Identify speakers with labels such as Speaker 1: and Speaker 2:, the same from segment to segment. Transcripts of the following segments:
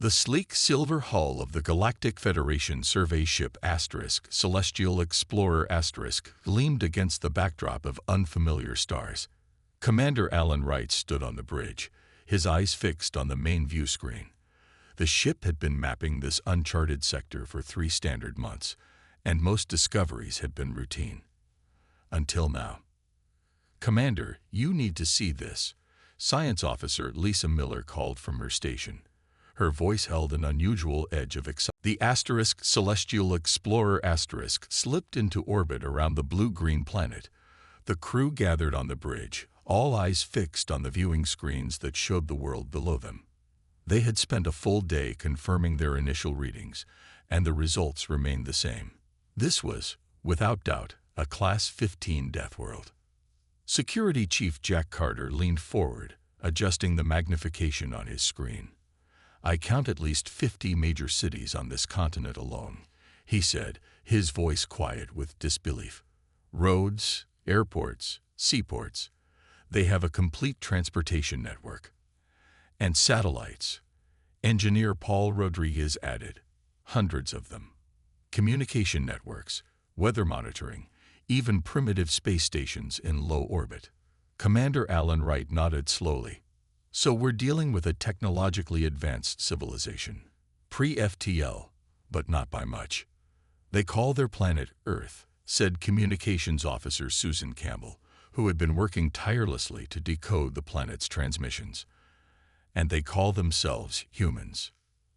Speaker 1: The sleek silver hull of the Galactic Federation survey ship Celestial Explorer gleamed against the backdrop of unfamiliar stars. Commander Alan Wright stood on the bridge, his eyes fixed on the main view screen. The ship had been mapping this uncharted sector for 3 standard months, and most discoveries had been routine. Until now. "Commander, you need to see this," Science Officer Lisa Miller called from her station. Her voice held an unusual edge of excitement. The Celestial Explorer slipped into orbit around the blue-green planet. The crew gathered on the bridge, all eyes fixed on the viewing screens that showed the world below them. They had spent a full day confirming their initial readings, and the results remained the same. This was, without doubt, a Class 15 Deathworld. Security Chief Jack Carter leaned forward, adjusting the magnification on his screen. "I count at least 50 major cities on this continent alone," he said, his voice quiet with disbelief. "Roads, airports, seaports. They have a complete transportation network. And satellites," Engineer Paul Rodriguez added. "Hundreds of them. Communication networks, weather monitoring, even primitive space stations in low orbit." Commander Alan Wright nodded slowly. "So we're dealing with a technologically advanced civilization. Pre-FTL, but not by much. They call their planet Earth," said Communications Officer Susan Campbell, who had been working tirelessly to decode the planet's transmissions. "And they call themselves humans."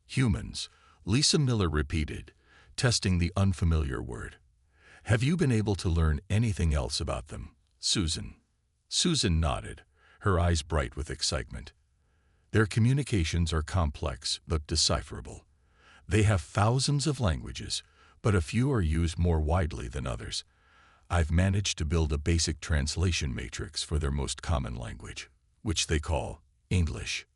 Speaker 1: "Humans," Lisa Miller repeated, testing the unfamiliar word. "Have you been able to learn anything else about them, Susan?" Susan nodded, her eyes bright with excitement. "Their communications are complex but decipherable. They have thousands of languages, but a few are used more widely than others. I've managed to build a basic translation matrix for their most common language, which they call English."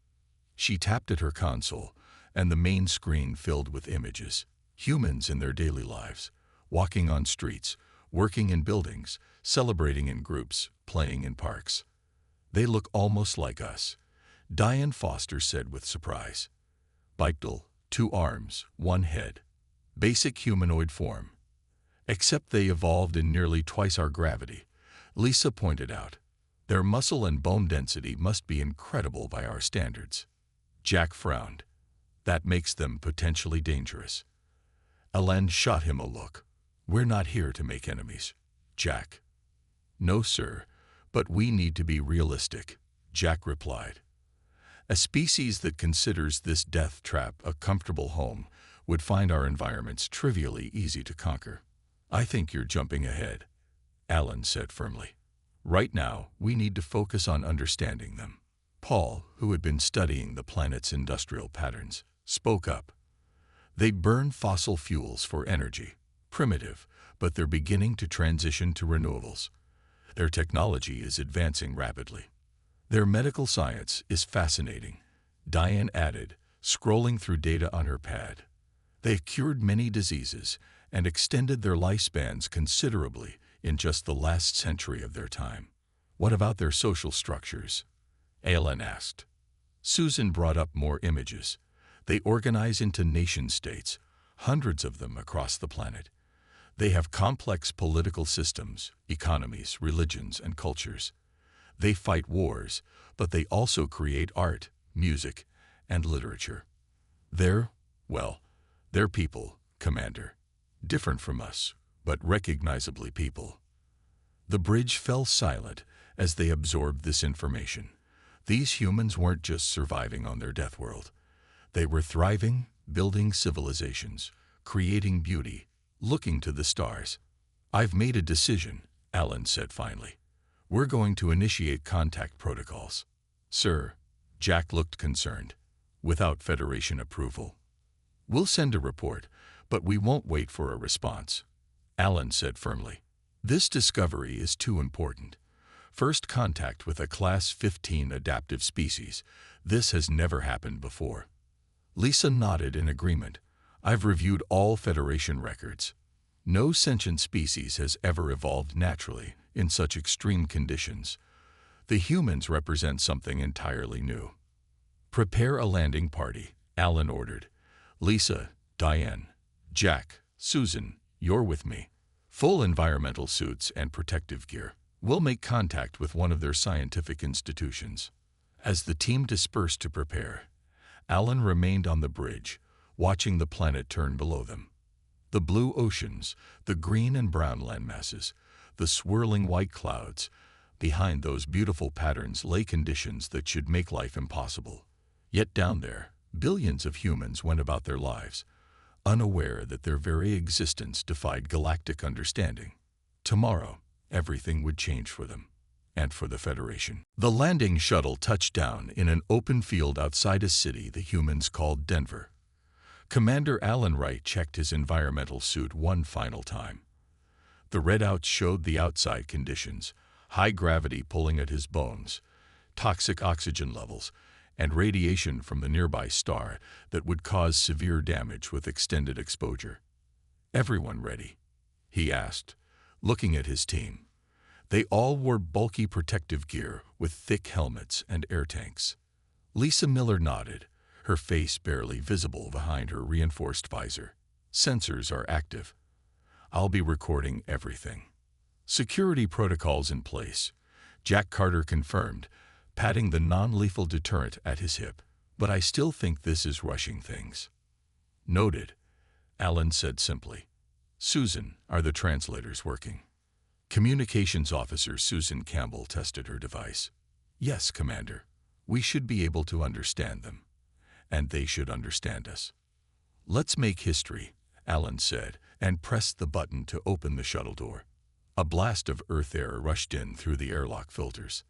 Speaker 1: She tapped at her console, and the main screen filled with images. Humans in their daily lives, walking on streets, working in buildings, celebrating in groups, playing in parks. "They look almost like us," Diane Foster said with surprise. "Bipedal, 2 arms, 1 head. Basic humanoid form. Except they evolved in nearly twice our gravity," Lisa pointed out. "Their muscle and bone density must be incredible by our standards." Jack frowned. "That makes them potentially dangerous." Ellen shot him a look. "We're not here to make enemies, Jack." "No, sir, but we need to be realistic," Jack replied. "A species that considers this death trap a comfortable home would find our environments trivially easy to conquer." "I think you're jumping ahead," Alan said firmly. "Right now, we need to focus on understanding them." Paul, who had been studying the planet's industrial patterns, spoke up. "They burn fossil fuels for energy. Primitive, but they're beginning to transition to renewables. Their technology is advancing rapidly. Their medical science is fascinating," Diane added, scrolling through data on her pad. "They cured many diseases and extended their lifespans considerably in just the last century of their time." "What about their social structures?" Alan asked. Susan brought up more images. "They organize into nation-states, hundreds of them across the planet. They have complex political systems, economies, religions, and cultures. They fight wars, but they also create art, music, and literature. They're people, Commander. Different from us, but recognizably people." The bridge fell silent as they absorbed this information. These humans weren't just surviving on their death world. They were thriving, building civilizations, creating beauty, looking to the stars. "I've made a decision," Alan said finally. "We're going to initiate contact protocols." "Sir," Jack looked concerned. "Without Federation approval." "We'll send a report, but we won't wait for a response," Alan said firmly. "This discovery is too important. First contact with a Class 15 adaptive species. This has never happened before." Lisa nodded in agreement. "I've reviewed all Federation records. No sentient species has ever evolved naturally in such extreme conditions. The humans represent something entirely new." "Prepare a landing party," Alan ordered. Lisa, Diane, Jack, Susan, you're with me. Full environmental suits and protective gear. We'll make contact with one of their scientific institutions. As the team dispersed to prepare, Alan remained on the bridge, watching the planet turn below them. The blue oceans, the green and brown landmasses, the swirling white clouds. Behind those beautiful patterns lay conditions that should make life impossible. Yet down there, billions of humans went about their lives, unaware that their very existence defied galactic understanding. Tomorrow, everything would change for them, and for the Federation. The landing shuttle touched down in an open field outside a city the humans called Denver. Commander Alan Wright checked his environmental suit one final time. The readouts showed the outside conditions: high gravity pulling at his bones, toxic oxygen levels, and radiation from the nearby star that would cause severe damage with extended exposure. "Everyone ready?" he asked, looking at his team. They all wore bulky protective gear with thick helmets and air tanks. Lisa Miller nodded, her face barely visible behind her reinforced visor. "Sensors are active. I'll be recording everything." "Security protocols in place," Jack Carter confirmed, patting the non-lethal deterrent at his hip. "But I still think this is rushing things." "Noted," Alan said simply. "Susan, are the translators working?" Communications Officer Susan Campbell tested her device. "Yes, Commander. We should be able to understand them. And they should understand us." "Let's make history," Alan said, and pressed the button to open the shuttle door. A blast of Earth air rushed in through the airlock filters.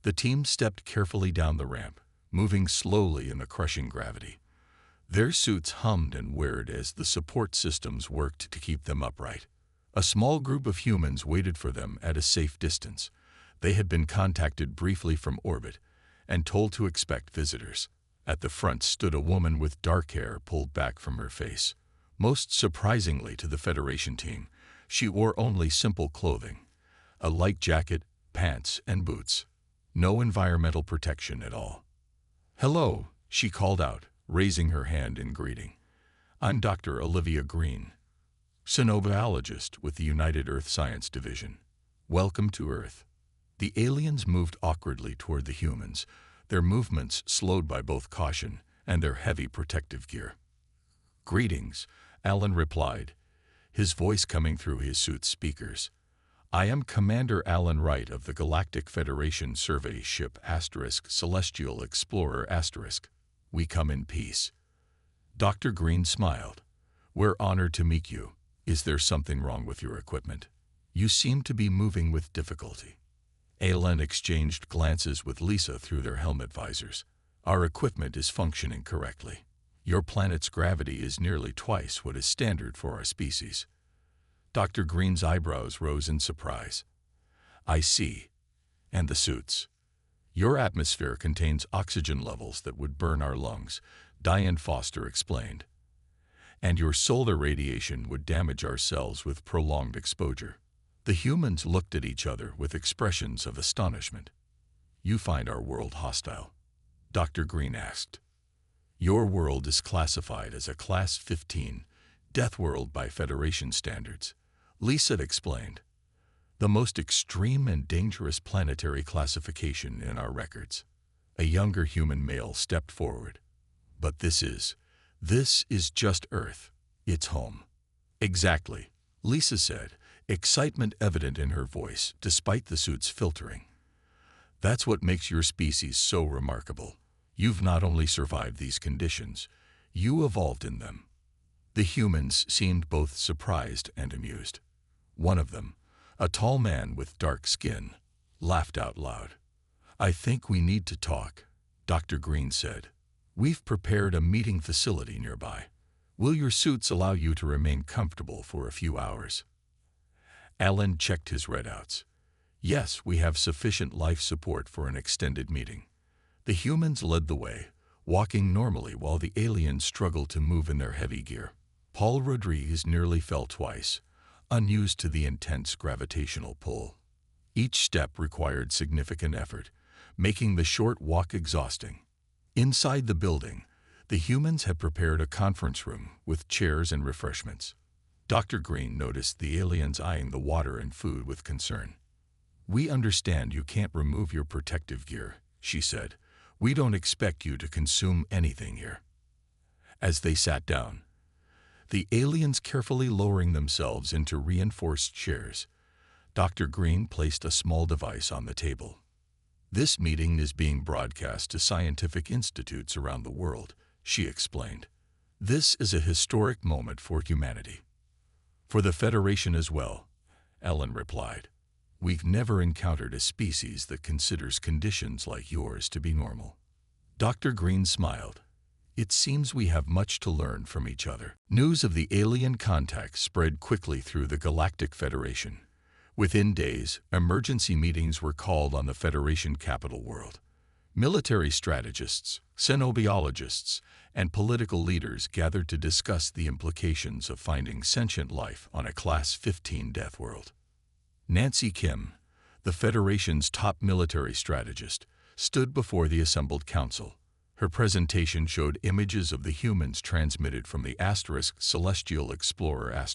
Speaker 1: The team stepped carefully down the ramp, moving slowly in the crushing gravity. Their suits hummed and whirred as the support systems worked to keep them upright. A small group of humans waited for them at a safe distance. They had been contacted briefly from orbit and told to expect visitors. At the front stood a woman with dark hair pulled back from her face. Most surprisingly to the Federation team, she wore only simple clothing: a light jacket, pants, and boots. No environmental protection at all. "Hello," she called out, raising her hand in greeting. "I'm Dr. Olivia Green, xenobiologist with the United Earth Science Division. Welcome to Earth." The aliens moved awkwardly toward the humans, their movements slowed by both caution and their heavy protective gear. "Greetings," Alan replied, his voice coming through his suit's speakers. "I am Commander Alan Wright of the Galactic Federation survey ship Celestial Explorer *. We come in peace." Dr. Green smiled. "We're honored to meet you. Is there something wrong with your equipment? You seem to be moving with difficulty." Alan exchanged glances with Lisa through their helmet visors. "Our equipment is functioning correctly. Your planet's gravity is nearly twice what is standard for our species." Dr. Green's eyebrows rose in surprise. "I see. And the suits?" "Your atmosphere contains oxygen levels that would burn our lungs," Diane Foster explained. "And your solar radiation would damage our cells with prolonged exposure." The humans looked at each other with expressions of astonishment. "You find our world hostile?" Dr. Green asked. "Your world is classified as a Class 15, Deathworld by Federation standards," Lisa explained. "The most extreme and dangerous planetary classification in our records." A younger human male stepped forward. "But this is just Earth. It's home." "Exactly," Lisa said, excitement evident in her voice despite the suit's filtering. "That's what makes your species so remarkable. You've not only survived these conditions, you evolved in them." The humans seemed both surprised and amused. One of them, a tall man with dark skin, laughed out loud. "I think we need to talk," Dr. Green said. "We've prepared a meeting facility nearby. Will your suits allow you to remain comfortable for a few hours?" Alan checked his readouts. "Yes, we have sufficient life support for an extended meeting." The humans led the way, walking normally while the aliens struggled to move in their heavy gear. Paul Rodriguez nearly fell twice, unused to the intense gravitational pull. Each step required significant effort, making the short walk exhausting. Inside the building, The humans had prepared a conference room with chairs and refreshments. Dr. Green noticed the aliens eyeing the water and food with concern. "We understand you can't remove your protective gear," she said. "We don't expect you to consume anything here." As they sat down, the aliens carefully lowering themselves into reinforced chairs, Dr. Green placed a small device on the table. "This meeting is being broadcast to scientific institutes around the world," she explained. "This is a historic moment for humanity." "For the Federation as well," Ellen replied. "We've never encountered a species that considers conditions like yours to be normal." Dr. Green smiled. "It seems we have much to learn from each other." News of the alien contact spread quickly through the Galactic Federation. Within days, emergency meetings were called on the Federation capital world. Military strategists, xenobiologists, and political leaders gathered to discuss the implications of finding sentient life on a Class 15 Deathworld. Nancy Kim, the Federation's top military strategist, stood before the assembled council. Her presentation showed images of the humans transmitted from the Celestial Explorer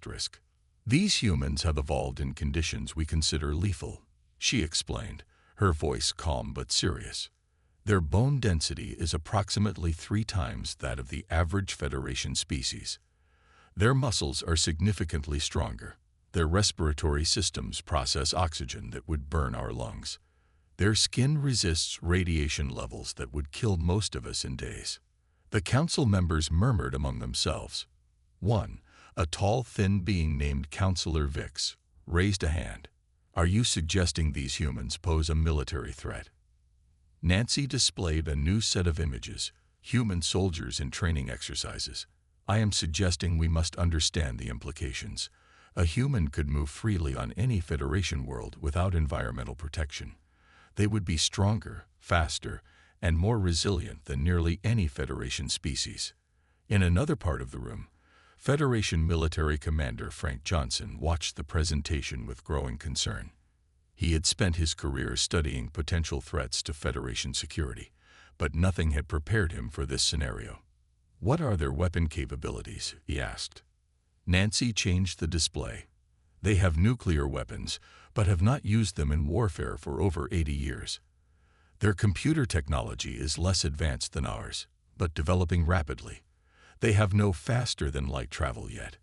Speaker 1: *. "These humans have evolved in conditions we consider lethal," she explained, her voice calm but serious. "Their bone density is approximately 3 times that of the average Federation species. Their muscles are significantly stronger. Their respiratory systems process oxygen that would burn our lungs. Their skin resists radiation levels that would kill most of us in days." The council members murmured among themselves. One, a tall, thin being named Counselor Vix, raised a hand. "Are you suggesting these humans pose a military threat?" Nancy displayed a new set of images, human soldiers in training exercises. "I am suggesting we must understand the implications. A human could move freely on any Federation world without environmental protection. They would be stronger, faster, and more resilient than nearly any Federation species." In another part of the room, Federation Military Commander Frank Johnson watched the presentation with growing concern. He had spent his career studying potential threats to Federation security, but nothing had prepared him for this scenario. "What are their weapon capabilities?" he asked. Nancy changed the display. "They have nuclear weapons, but have not used them in warfare for over 80 years. Their computer technology is less advanced than ours, but developing rapidly. They have no faster-than-light travel yet.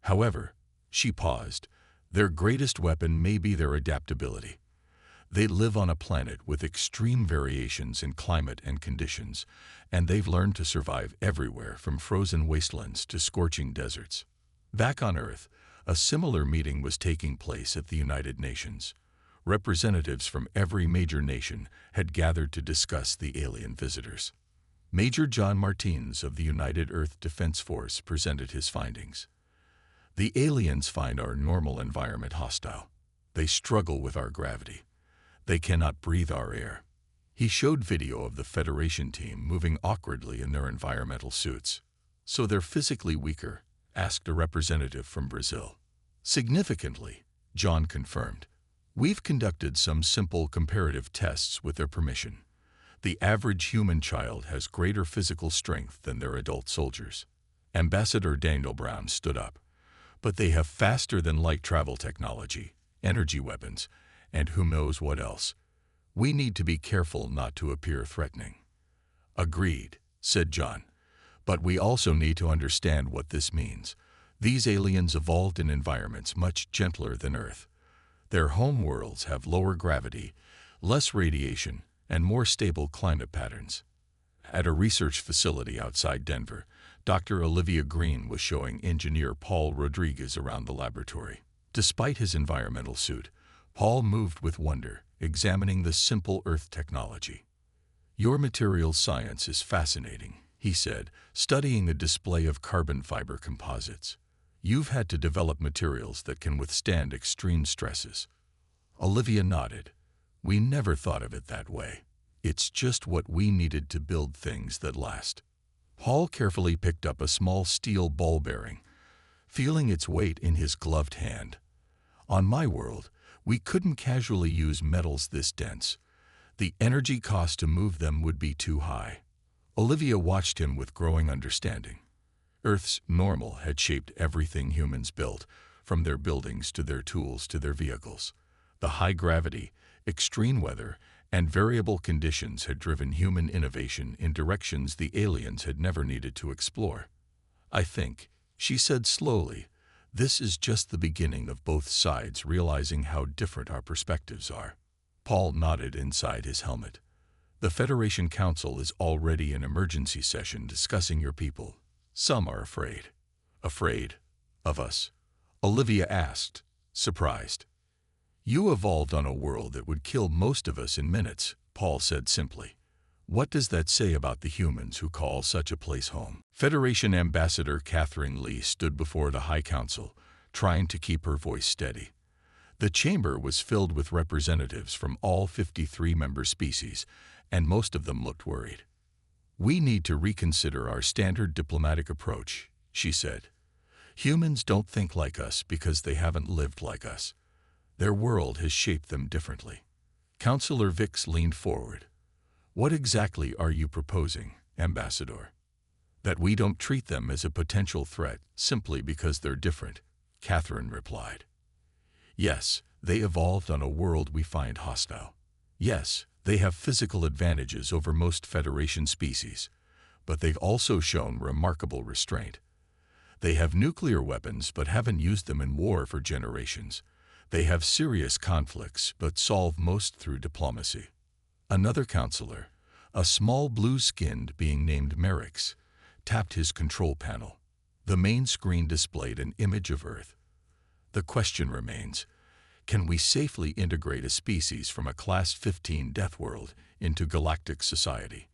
Speaker 1: However," she paused, "their greatest weapon may be their adaptability. They live on a planet with extreme variations in climate and conditions, and they've learned to survive everywhere from frozen wastelands to scorching deserts." Back on Earth, a similar meeting was taking place at the United Nations. Representatives from every major nation had gathered to discuss the alien visitors. Major John Martins of the United Earth Defense Force presented his findings. "The aliens find our normal environment hostile. They struggle with our gravity. They cannot breathe our air." He showed video of the Federation team moving awkwardly in their environmental suits. "So they're physically weaker?" asked a representative from Brazil. "Significantly," John confirmed. "We've conducted some simple comparative tests with their permission. The average human child has greater physical strength than their adult soldiers." Ambassador Daniel Brown stood up. "But they have faster-than-light travel technology, energy weapons, and who knows what else. We need to be careful not to appear threatening." "Agreed," said John. "But we also need to understand what this means. These aliens evolved in environments much gentler than Earth. Their home worlds have lower gravity, less radiation, and more stable climate patterns." At a research facility outside Denver, Dr. Olivia Green was showing engineer Paul Rodriguez around the laboratory. Despite his environmental suit, Paul moved with wonder, examining the simple Earth technology. "Your materials science is fascinating," he said, studying the display of carbon fiber composites. "You've had to develop materials that can withstand extreme stresses." Olivia nodded. "We never thought of it that way. It's just what we needed to build things that last." Paul carefully picked up a small steel ball bearing, feeling its weight in his gloved hand. "On my world, we couldn't casually use metals this dense. The energy cost to move them would be too high." Olivia watched him with growing understanding. Earth's normal had shaped everything humans built, from their buildings to their tools to their vehicles. The high gravity, extreme weather, and variable conditions had driven human innovation in directions the aliens had never needed to explore. I think, she said slowly, this is just the beginning of both sides realizing how different our perspectives are. Paul nodded inside his helmet. The Federation Council is already in emergency session discussing your people. Some are afraid. Afraid of us? Olivia asked, surprised. You evolved on a world that would kill most of us in minutes, Paul said simply. What does that say about the humans who call such a place home? Federation Ambassador Catherine Lee stood before the High Council, trying to keep her voice steady. The chamber was filled with representatives from all 53 member species, and most of them looked worried. We need to reconsider our standard diplomatic approach, she said. Humans don't think like us because they haven't lived like us. Their world has shaped them differently. Councillor Vix leaned forward. What exactly are you proposing, Ambassador? That we don't treat them as a potential threat simply because they're different, Catherine replied. Yes, they evolved on a world we find hostile. Yes, they have physical advantages over most Federation species, but they've also shown remarkable restraint. They have nuclear weapons but haven't used them in war for generations. They have serious conflicts but solve most through diplomacy. Another counselor, a small blue-skinned being named Merrick's, tapped his control panel. The main screen displayed an image of Earth. The question remains, can we safely integrate a species from a Class 15 Deathworld into galactic society?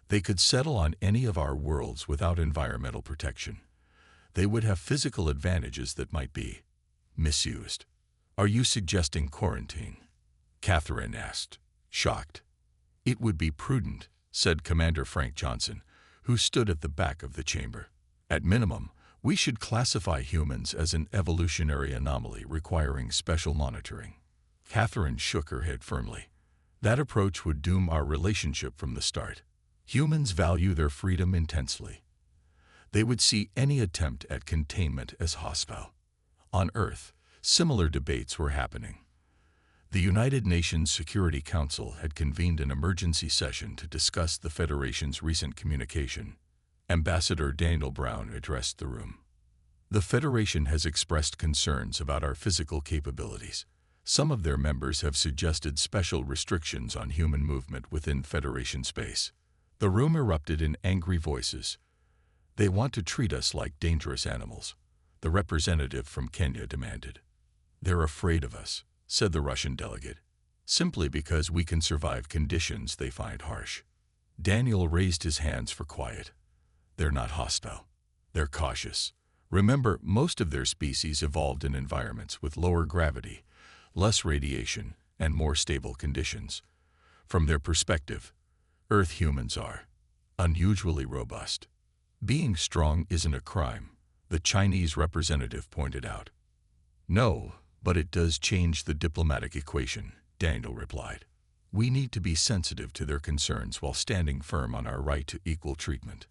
Speaker 1: They could settle on any of our worlds without environmental protection. They would have physical advantages that might be misused. Are you suggesting quarantine? Catherine asked, shocked. It would be prudent, said Commander Frank Johnson, who stood at the back of the chamber. At minimum, we should classify humans as an evolutionary anomaly requiring special monitoring. Catherine shook her head firmly. That approach would doom our relationship from the start. Humans value their freedom intensely. They would see any attempt at containment as hostile. On Earth, similar debates were happening. The United Nations Security Council had convened an emergency session to discuss the Federation's recent communication. Ambassador Daniel Brown addressed the room. The Federation has expressed concerns about our physical capabilities. Some of their members have suggested special restrictions on human movement within Federation space. The room erupted in angry voices. They want to treat us like dangerous animals, the representative from Kenya demanded. They're afraid of us, said the Russian delegate, simply because we can survive conditions they find harsh. Daniel raised his hands for quiet. They're not hostile. They're cautious. Remember, most of their species evolved in environments with lower gravity, less radiation, and more stable conditions. From their perspective, Earth humans are unusually robust. Being strong isn't a crime, the Chinese representative pointed out. No, but it does change the diplomatic equation, Daniel replied. We need to be sensitive to their concerns while standing firm on our right to equal treatment.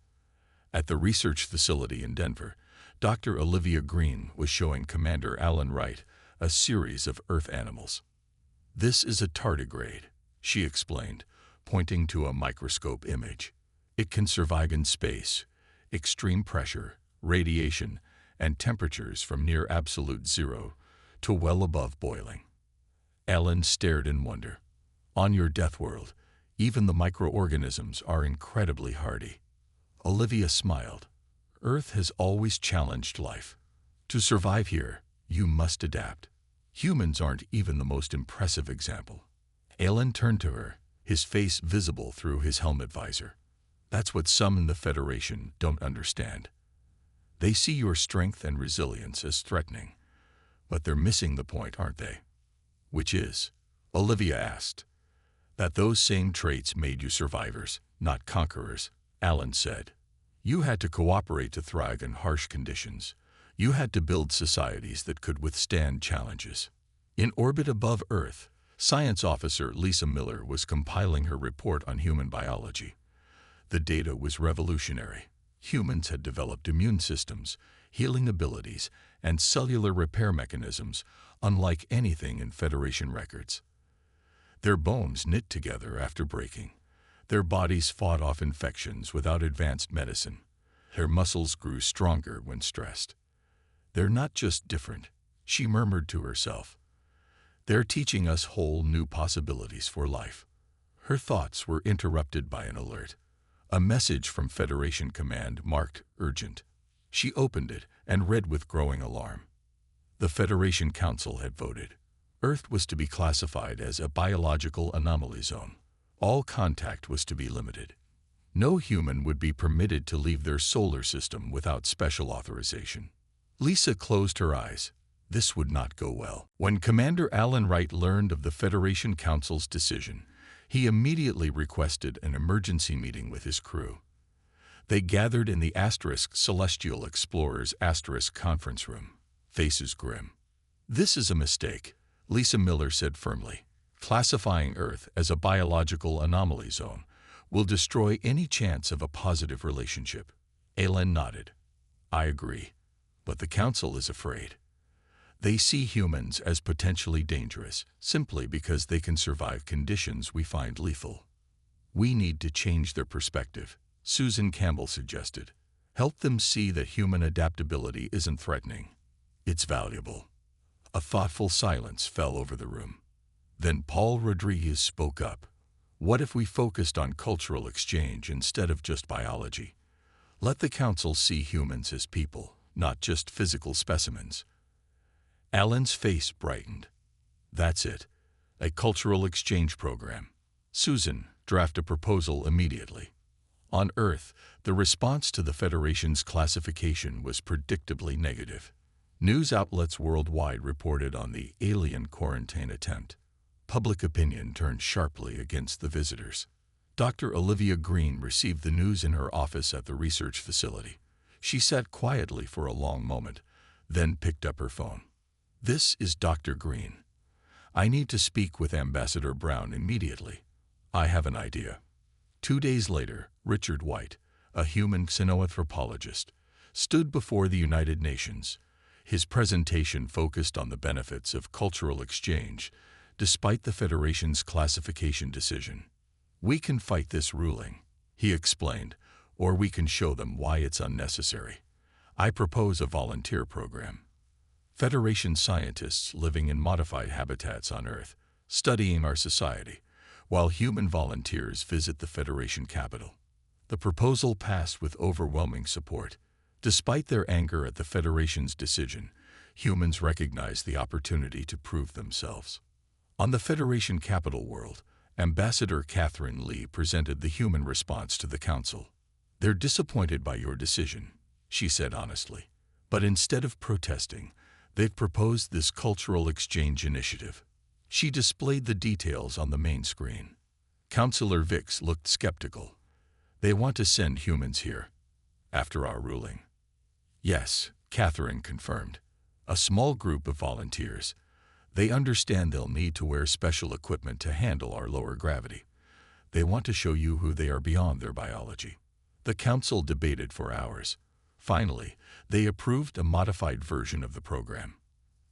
Speaker 1: At the research facility in Denver, Dr. Olivia Green was showing Commander Alan Wright a series of Earth animals. This is a tardigrade, she explained, pointing to a microscope image. It can survive in space, extreme pressure, radiation, and temperatures from near absolute zero to well above boiling. Alan stared in wonder. On your Deathworld, even the microorganisms are incredibly hardy. Olivia smiled. Earth has always challenged life. To survive here, you must adapt. Humans aren't even the most impressive example. Alan turned to her, his face visible through his helmet visor. That's what some in the Federation don't understand. They see your strength and resilience as threatening, but they're missing the point, aren't they? Which is, Olivia asked. That those same traits made you survivors, not conquerors, Alan said. You had to cooperate to thrive in harsh conditions. You had to build societies that could withstand challenges. In orbit above Earth, Science Officer Lisa Miller was compiling her report on human biology. The data was revolutionary. Humans had developed immune systems, healing abilities, and cellular repair mechanisms unlike anything in Federation records. Their bones knit together after breaking. Their bodies fought off infections without advanced medicine. Their muscles grew stronger when stressed. They're not just different, she murmured to herself. They're teaching us whole new possibilities for life. Her thoughts were interrupted by an alert. A message from Federation Command marked urgent. She opened it and read with growing alarm. The Federation Council had voted. Earth was to be classified as a biological anomaly zone. All contact was to be limited. No human would be permitted to leave their solar system without special authorization. Lisa closed her eyes. This would not go well. When Commander Alan Wright learned of the Federation Council's decision, he immediately requested an emergency meeting with his crew. They gathered in the Celestial Explorers conference room, faces grim. "This is a mistake," Lisa Miller said firmly. "Classifying Earth as a biological anomaly zone will destroy any chance of a positive relationship." Alan nodded. "I agree, but the Council is afraid. They see humans as potentially dangerous simply because they can survive conditions we find lethal. We need to change their perspective," Susan Campbell suggested. "Help them see that human adaptability isn't threatening. It's valuable." A thoughtful silence fell over the room. Then Paul Rodriguez spoke up. "What if we focused on cultural exchange instead of just biology? Let the Council see humans as people, not just physical specimens." Alan's face brightened. "That's it. A cultural exchange program. Susan, draft a proposal immediately." On Earth, the response to the Federation's classification was predictably negative. News outlets worldwide reported on the alien quarantine attempt. Public opinion turned sharply against the visitors. Dr. Olivia Green received the news in her office at the research facility. She sat quietly for a long moment, then picked up her phone. "This is Dr. Green. I need to speak with Ambassador Brown immediately. I have an idea." 2 days later, Richard White, a human xenoanthropologist, stood before the United Nations. His presentation focused on the benefits of cultural exchange, despite the Federation's classification decision. "We can fight this ruling," he explained, "or we can show them why it's unnecessary. I propose a volunteer program. Federation scientists living in modified habitats on Earth, studying our society, while human volunteers visit the Federation capital." The proposal passed with overwhelming support. Despite their anger at the Federation's decision, humans recognized the opportunity to prove themselves. On the Federation capital world, Ambassador Catherine Lee presented the human response to the Council. "They're disappointed by your decision," she said honestly. "But instead of protesting, they've proposed this cultural exchange initiative." She displayed the details on the main screen. Councillor Vix looked skeptical. "They want to send humans here, after our ruling." "Yes," Catherine confirmed. "A small group of volunteers. They understand they'll need to wear special equipment to handle our lower gravity. They want to show you who they are beyond their biology." The Council debated for hours. Finally, they approved a modified version of the program.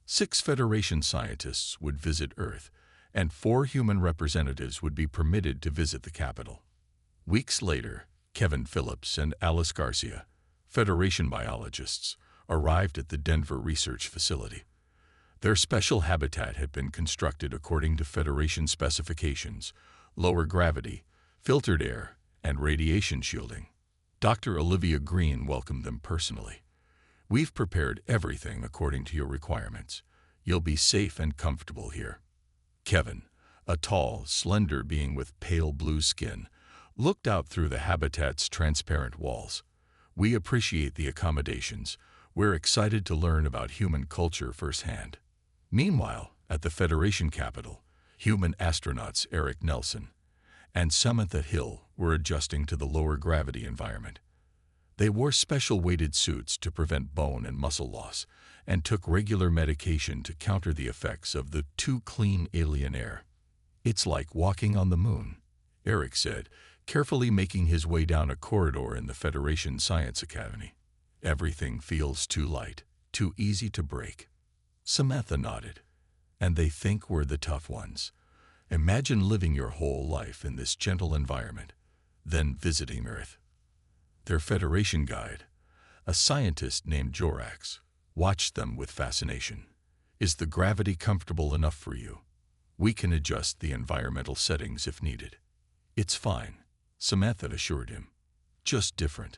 Speaker 1: 6 Federation scientists would visit Earth, and 4 human representatives would be permitted to visit the capital. Weeks later, Kevin Phillips and Alice Garcia, Federation biologists, arrived at the Denver research facility. Their special habitat had been constructed according to Federation specifications: lower gravity, filtered air, and radiation shielding. Dr. Olivia Green welcomed them personally. "We've prepared everything according to your requirements. You'll be safe and comfortable here." Kevin, a tall, slender being with pale blue skin, looked out through the habitat's transparent walls. "We appreciate the accommodations. We're excited to learn about human culture firsthand." Meanwhile, at the Federation capital, human astronauts Eric Nelson and Samantha Hill were adjusting to the lower gravity environment. They wore special weighted suits to prevent bone and muscle loss and took regular medication to counter the effects of the too clean alien air. "It's like walking on the moon," Eric said, carefully making his way down a corridor in the Federation Science Academy. Everything feels too light, too easy to break. Samantha nodded. And they think we're the tough ones. Imagine living your whole life in this gentle environment, then visiting Earth. Their Federation guide, a scientist named Jorax, watched them with fascination. Is the gravity comfortable enough for you? We can adjust the environmental settings if needed. It's fine, Samantha assured him. Just different.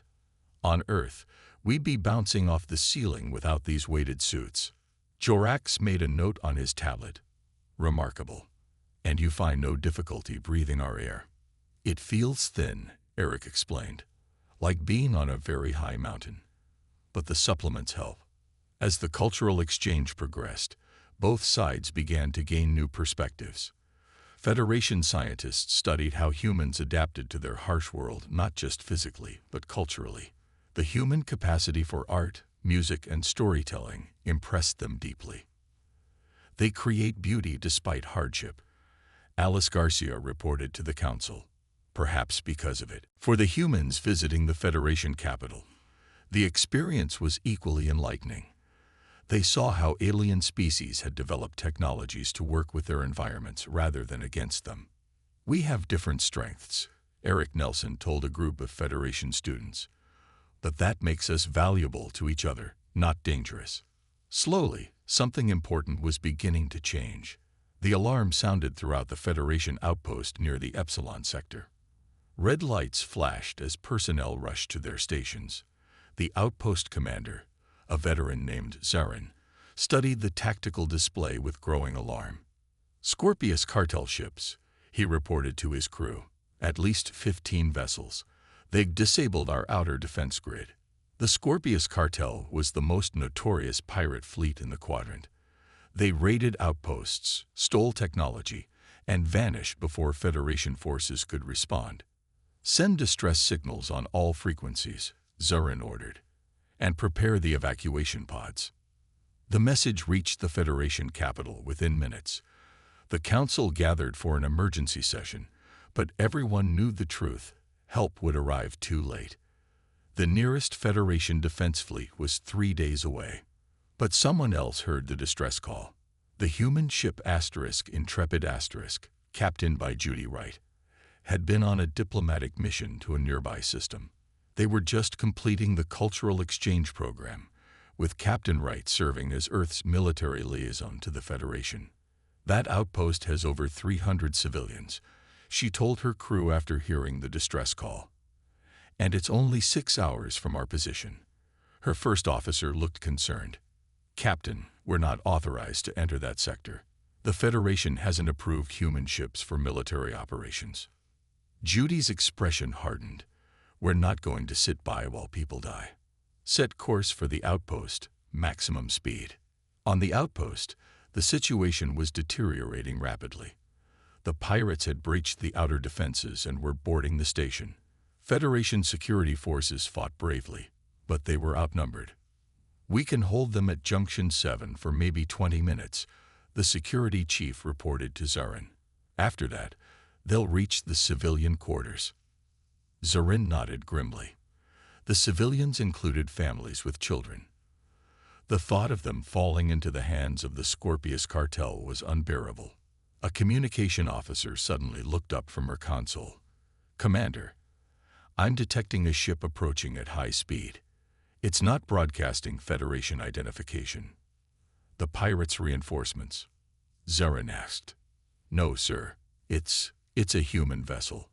Speaker 1: On Earth, we'd be bouncing off the ceiling without these weighted suits. Jorax made a note on his tablet. Remarkable. And you find no difficulty breathing our air. It feels thin, Eric explained, like being on a very high mountain. But the supplements help. As the cultural exchange progressed, both sides began to gain new perspectives. Federation scientists studied how humans adapted to their harsh world, not just physically, but culturally. The human capacity for art, music, and storytelling impressed them deeply. They create beauty despite hardship, Alice Garcia reported to the council, perhaps because of it. For the humans visiting the Federation capital, the experience was equally enlightening. They saw how alien species had developed technologies to work with their environments rather than against them. We have different strengths, Eric Nelson told a group of Federation students. But that makes us valuable to each other, not dangerous. Slowly, something important was beginning to change. The alarm sounded throughout the Federation outpost near the Epsilon sector. Red lights flashed as personnel rushed to their stations. The outpost commander, a veteran named Zarin, studied the tactical display with growing alarm. Scorpius cartel ships, he reported to his crew. At least 15 vessels. They'd disabled our outer defense grid. The Scorpius cartel was the most notorious pirate fleet in the quadrant. They raided outposts, stole technology, and vanished before Federation forces could respond. Send distress signals on all frequencies, Zarin ordered, and prepare the evacuation pods. The message reached the Federation capital within minutes. The council gathered for an emergency session, but everyone knew the truth. Help would arrive too late. The nearest Federation defense fleet was 3 days away. But someone else heard the distress call. The human ship Intrepid Asterisk, captained by Judy Wright, had been on a diplomatic mission to a nearby system. They were just completing the cultural exchange program, with Captain Wright serving as Earth's military liaison to the Federation. That outpost has over 300 civilians, she told her crew after hearing the distress call. And it's only 6 hours from our position. Her first officer looked concerned. Captain, we're not authorized to enter that sector. The Federation hasn't approved human ships for military operations. Judy's expression hardened. We're not going to sit by while people die. Set course for the outpost, maximum speed. On the outpost, the situation was deteriorating rapidly. The pirates had breached the outer defenses and were boarding the station. Federation security forces fought bravely, but they were outnumbered. We can hold them at Junction 7 for maybe 20 minutes, the security chief reported to Zarin. After that, they'll reach the civilian quarters. Zarin nodded grimly. The civilians included families with children. The thought of them falling into the hands of the Scorpius cartel was unbearable. A communication officer suddenly looked up from her console. Commander, I'm detecting a ship approaching at high speed. It's not broadcasting Federation identification. The pirates' reinforcements? Zarin asked. No, sir. It's a human vessel.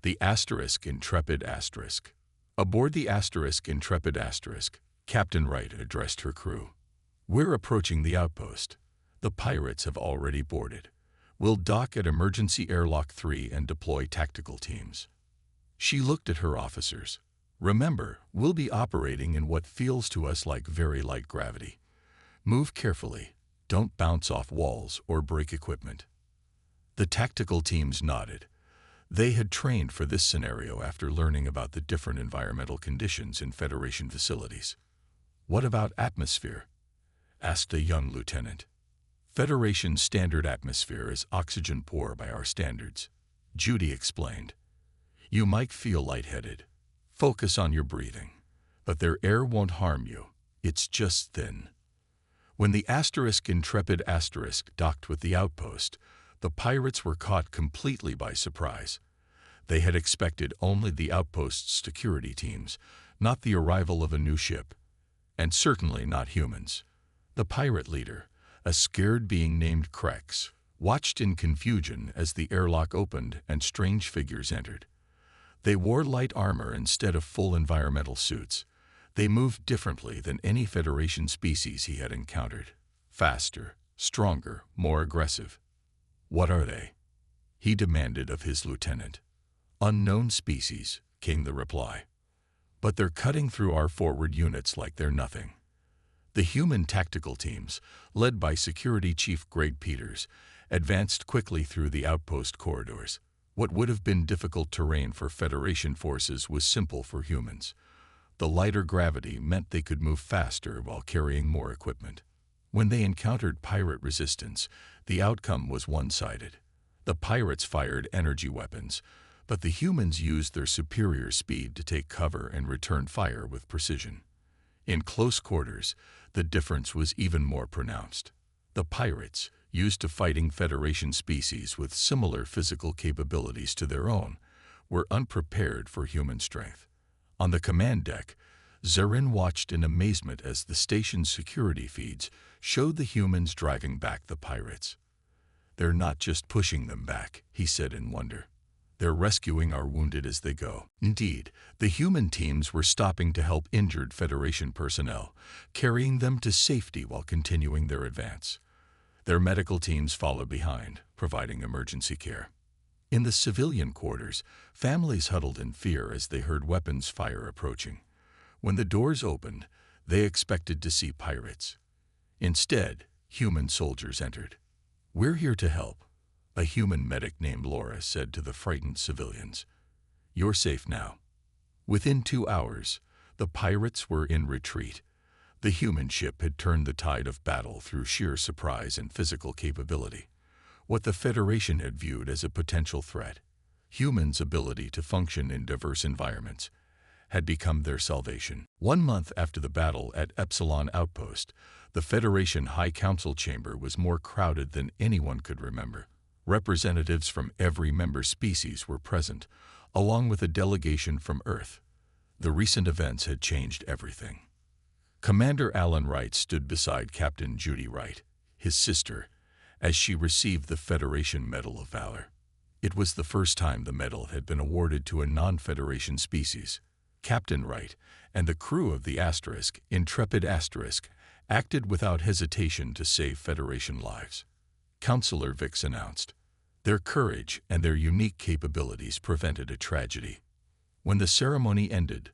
Speaker 1: The Intrepid Asterisk. Aboard the Intrepid Asterisk, Captain Wright addressed her crew. We're approaching the outpost. The pirates have already boarded. We'll dock at Emergency Airlock 3 and deploy tactical teams. She looked at her officers. Remember, we'll be operating in what feels to us like very light gravity. Move carefully. Don't bounce off walls or break equipment. The tactical teams nodded. They had trained for this scenario after learning about the different environmental conditions in Federation facilities. What about atmosphere? Asked a young lieutenant. Federation standard atmosphere is oxygen poor by our standards, Judy explained. You might feel lightheaded. Focus on your breathing. But their air won't harm you. It's just thin. When the Intrepid docked with the outpost, the pirates were caught completely by surprise. They had expected only the outpost's security teams, not the arrival of a new ship, and certainly not humans. The pirate leader, a scared being named Krex, watched in confusion as the airlock opened and strange figures entered. They wore light armor instead of full environmental suits. They moved differently than any Federation species he had encountered. Faster, stronger, more aggressive. "What are they?" he demanded of his lieutenant. "Unknown species," came the reply. "But they're cutting through our forward units like they're nothing." The human tactical teams, led by Security Chief Greg Peters, advanced quickly through the outpost corridors. What would have been difficult terrain for Federation forces was simple for humans. The lighter gravity meant they could move faster while carrying more equipment. When they encountered pirate resistance, the outcome was one-sided. The pirates fired energy weapons, but the humans used their superior speed to take cover and return fire with precision. In close quarters, the difference was even more pronounced. The pirates, used to fighting Federation species with similar physical capabilities to their own, were unprepared for human strength. On the command deck, Zarin watched in amazement as the station's security feeds showed the humans driving back the pirates. "They're not just pushing them back," he said in wonder. "They're rescuing our wounded as they go." Indeed, the human teams were stopping to help injured Federation personnel, carrying them to safety while continuing their advance. Their medical teams followed behind, providing emergency care. In the civilian quarters, families huddled in fear as they heard weapons fire approaching. When the doors opened, they expected to see pirates. Instead, human soldiers entered. "We're here to help," a human medic named Laura said to the frightened civilians. "You're safe now." Within 2 hours, the pirates were in retreat. The human ship had turned the tide of battle through sheer surprise and physical capability. What the Federation had viewed as a potential threat, humans' ability to function in diverse environments, had become their salvation. 1 month after the battle at Epsilon Outpost, the Federation High Council chamber was more crowded than anyone could remember. Representatives from every member species were present, along with a delegation from Earth. The recent events had changed everything. Commander Alan Wright stood beside Captain Judy Wright, his sister, as she received the Federation Medal of Valor. It was the first time the medal had been awarded to a non-Federation species. Captain Wright and the crew of the Intrepid acted without hesitation to save Federation lives. Counselor Vix announced. Their courage and their unique capabilities prevented a tragedy. When the ceremony ended,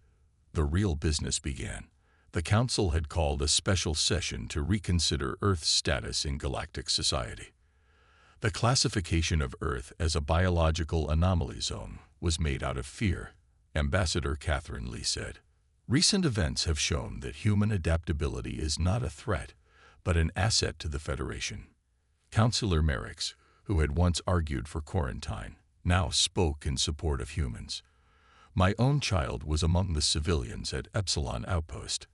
Speaker 1: the real business began. The Council had called a special session to reconsider Earth's status in galactic society. The classification of Earth as a biological anomaly zone was made out of fear, Ambassador Catherine Lee said. Recent events have shown that human adaptability is not a threat, but an asset to the Federation. Councillor Merricks, who had once argued for quarantine, now spoke in support of humans. "My own child was among the civilians at Epsilon Outpost.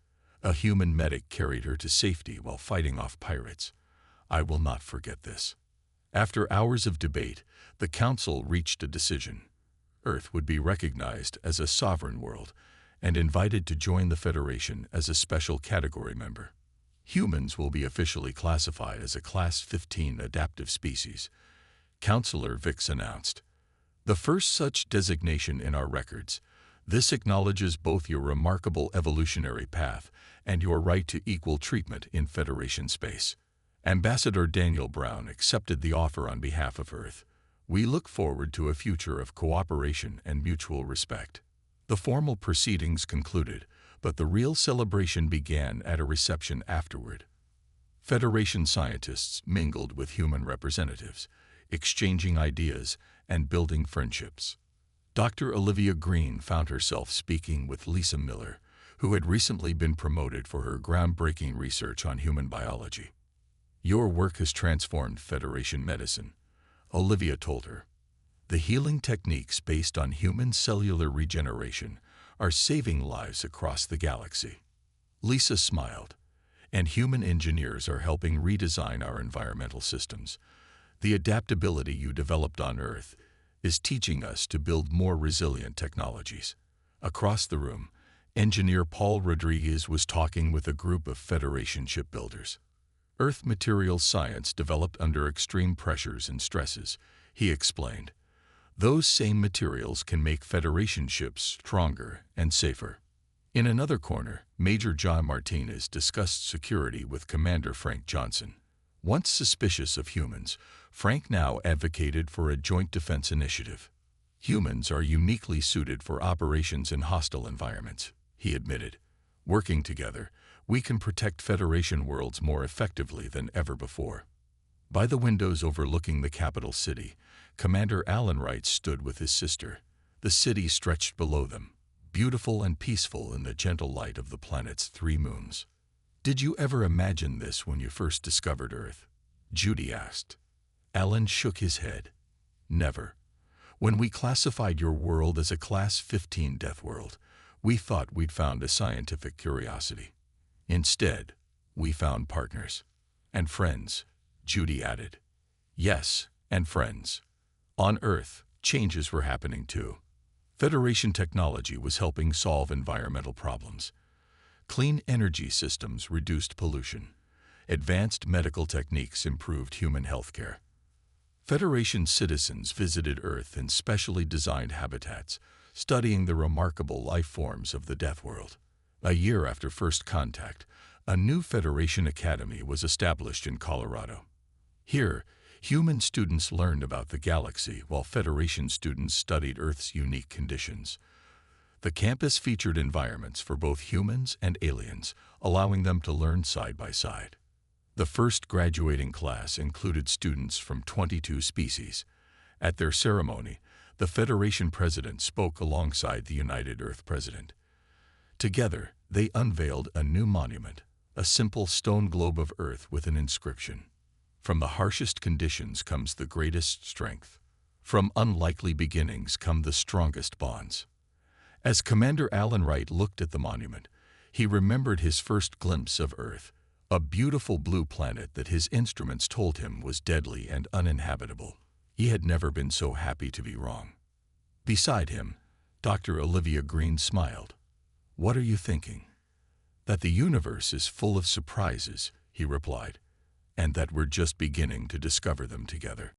Speaker 1: A human medic carried her to safety while fighting off pirates. I will not forget this." After hours of debate, the Council reached a decision. Earth would be recognized as a sovereign world and invited to join the Federation as a special category member. Humans will be officially classified as a Class 15 adaptive species, Councillor Vix announced. "The first such designation in our records. This acknowledges both your remarkable evolutionary path and your right to equal treatment in Federation space." Ambassador Daniel Brown accepted the offer on behalf of Earth. "We look forward to a future of cooperation and mutual respect." The formal proceedings concluded, but the real celebration began at a reception afterward. Federation scientists mingled with human representatives, exchanging ideas and building friendships. Dr. Olivia Green found herself speaking with Lisa Miller, who had recently been promoted for her groundbreaking research on human biology. "Your work has transformed Federation medicine," Olivia told her. The healing techniques based on human cellular regeneration are saving lives across the galaxy. Lisa smiled. And human engineers are helping redesign our environmental systems. The adaptability you developed on Earth is teaching us to build more resilient technologies. Across the room, engineer Paul Rodriguez was talking with a group of Federation shipbuilders. Earth material science developed under extreme pressures and stresses, he explained. Those same materials can make Federation ships stronger and safer. In another corner, Major John Martinez discussed security with Commander Frank Johnson. Once suspicious of humans, Frank now advocated for a joint defense initiative. Humans are uniquely suited for operations in hostile environments, he admitted. Working together, we can protect Federation worlds more effectively than ever before. By the windows overlooking the capital city, Commander Alan Wright stood with his sister. The city stretched below them, beautiful and peaceful in the gentle light of the planet's 3 moons. Did you ever imagine this when you first discovered Earth? Judy asked. Alan shook his head. Never. When we classified your world as a Class 15 Deathworld, we thought we'd found a scientific curiosity. Instead, we found partners. And friends, Judy added. Yes, and friends. On Earth, changes were happening too. Federation technology was helping solve environmental problems. Clean energy systems reduced pollution. Advanced medical techniques improved human healthcare. Federation citizens visited Earth in specially designed habitats, studying the remarkable life forms of the Deathworld. A year after first contact, a new Federation Academy was established in Colorado. Here, human students learned about the galaxy while Federation students studied Earth's unique conditions. The campus featured environments for both humans and aliens, allowing them to learn side by side. The first graduating class included students from 22 species. At their ceremony, the Federation president spoke alongside the United Earth president. Together, they unveiled a new monument, a simple stone globe of Earth with an inscription. From the harshest conditions comes the greatest strength. From unlikely beginnings come the strongest bonds. As Commander Alan Wright looked at the monument, he remembered his first glimpse of Earth, a beautiful blue planet that his instruments told him was deadly and uninhabitable. He had never been so happy to be wrong. Beside him, Dr. Olivia Green smiled. "What are you thinking?" "That the universe is full of surprises," he replied, "and that we're just beginning to discover them together."